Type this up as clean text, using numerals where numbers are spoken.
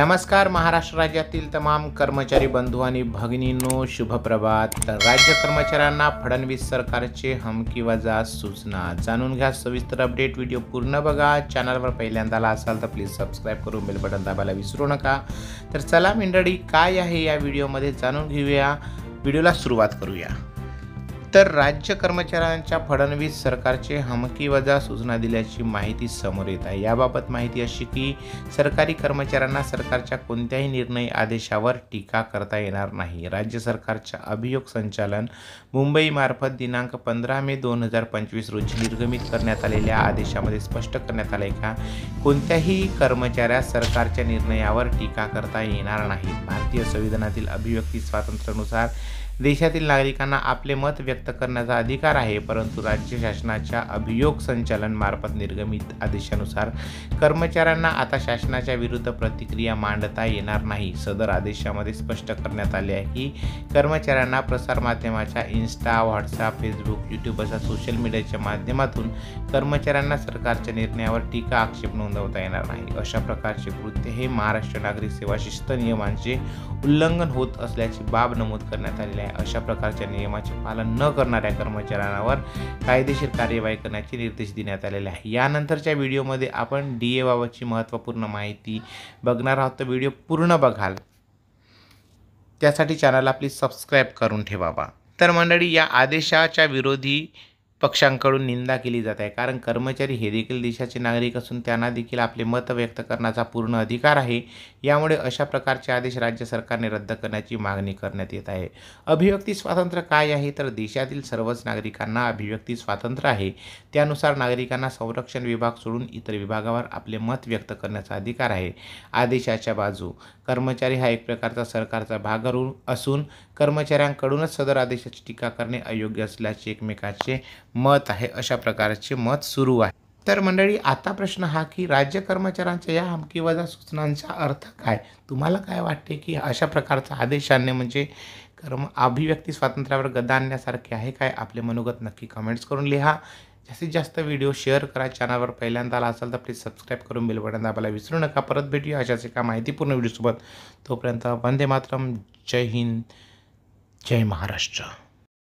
नमस्कार महाराष्ट्र राज्यातील तमाम कर्मचारी बंधू आणि भगिनींनो, शुभ प्रभात। राज्य कर्मचाऱ्यांना फडणवीस सरकारचे हमकी-वजा सूचना। जाणून घ्या सविस्तर अपडेट। व्हिडिओ पूर्ण बघा। चॅनलवर पहिल्यांदा आला असाल तर प्लीज सबस्क्राइब करून बेल बटन दाबायला विसरू नका। तर चला मंडळी, काय आहे या व्हिडिओमध्ये जाणून घेऊया। व्हिडिओला सुरुवात करूया। तर राज्य कर्मचाऱ्यांच्या फडणवीस सरकारचे हमकी-वजा सूचना दिल्याची माहिती समोर येत आहे। याबाबत माहिती अशी की सरकारी कर्मचाऱ्यांना सरकारच्या कोणत्याही निर्णय आदेशावर टीका करता येणार नाही। राज्य सरकारच्या अभियोग संचालन मुंबईमार्फत दिनांक 15 मे 2025 रोजी निर्गमित करण्यात आलेल्या आदेशामध्ये स्पष्ट करण्यात आले का कोणत्याही कर्मचाऱ्यास सरकारच्या निर्णयावर टीका करता येणार नाही। भारतीय संविधानातील अभिव्यक्ती स्वातंत्र्यानुसार देशातील नागरिकांना आपले मत व्यक्त करण्याचा अधिकार आहे, परंतु राज्य शासनाच्या अभियोग संचालन मार्फत निर्गमित आदेशानुसार कर्मचाऱ्यांना आता शासनाच्या विरुद्ध प्रतिक्रिया मांडता येणार नाही। सदर आदेशामध्ये स्पष्ट करण्यात आले आहे की कर्मचाऱ्यांना प्रसारमाध्यमाच्या इन्स्टा, व्हॉट्सअप, फेसबुक, यूट्यूब अशा सोशल मीडियाच्या माध्यमातून कर्मचाऱ्यांना सरकारच्या निर्णयावर टीका आक्षेप नोंदवता येणार नाही। अशा प्रकारचे कृत्य हे महाराष्ट्र नागरिक सेवा शिस्त नियमांचे उल्लंघन होत असल्याची बाब नमूद करण्यात आलेली आहे। अशा प्रकारच्या नियमाचे पालन न करणाऱ्या कर्मचाऱ्यांवर कायदेशीर कार्यवाही करण्याचे निर्देश देण्यात आलेले आहे। यानंतरच्या व्हिडिओमध्ये आपण DA बाबतची महत्त्वपूर्ण माहिती बघणार आहोत, तर व्हिडिओ पूर्ण बघाल त्यासाठी चॅनलला प्लीज सबस्क्राइब करून ठेवा। तर मंडळी, या आदेशाच्या विरोधी पक्षांकडून निंदा केली जात आहे, कारण कर्मचारी हे देखील देशाचे नागरिक असून त्यांना देखील आपले मत व्यक्त करण्याचा पूर्ण अधिकार आहे। यामुळे अशा प्रकारचे आदेश राज्य सरकारने रद्द करण्याची मागणी करण्यात येत आहे। अभिव्यक्ती स्वातंत्र्य काय आहे, तर देशातील सर्वच नागरिकांना अभिव्यक्ती स्वातंत्र्य आहे। त्यानुसार नागरिकांना संरक्षण विभाग सोडून इतर विभागावर आपले मत व्यक्त करण्याचा अधिकार आहे। आदेशाच्या बाजू कर्मचारी हा एक प्रकारचा सरकारचा भाग असून कर्मचाऱ्यांकडूनच सदर आदेशाची टीका करणे अयोग्य असल्याचे एकमेकाचे मत आहे। अशा प्रकारचे मत सुरू आहे। तर मंडळी, आता प्रश्न हा की राज्य कर्मचाऱ्यांच्या या हमकी-वजा सूचनांचा अर्थ काय? तुम्हाला काय वाटते की अशा प्रकारचा आदेश आणणे म्हणजे अभिव्यक्ती स्वातंत्र्यावर गदा आणण्यासारखे आहे काय? आपले मनोगत नक्की कमेंट्स करून लिहा। जास्तीत जास्त व्हिडिओ शेअर करा। चॅनलवर पहिल्यांदा आला असाल तर प्लीज सबस्क्राइब करून बेल बटन दाबायला विसरू नका। परत भेटूया अशाच एका माहितीपूर्ण व्हिडिओसोबत। तोपर्यंत वंदे मातरम, जय हिंद, जय महाराष्ट्र।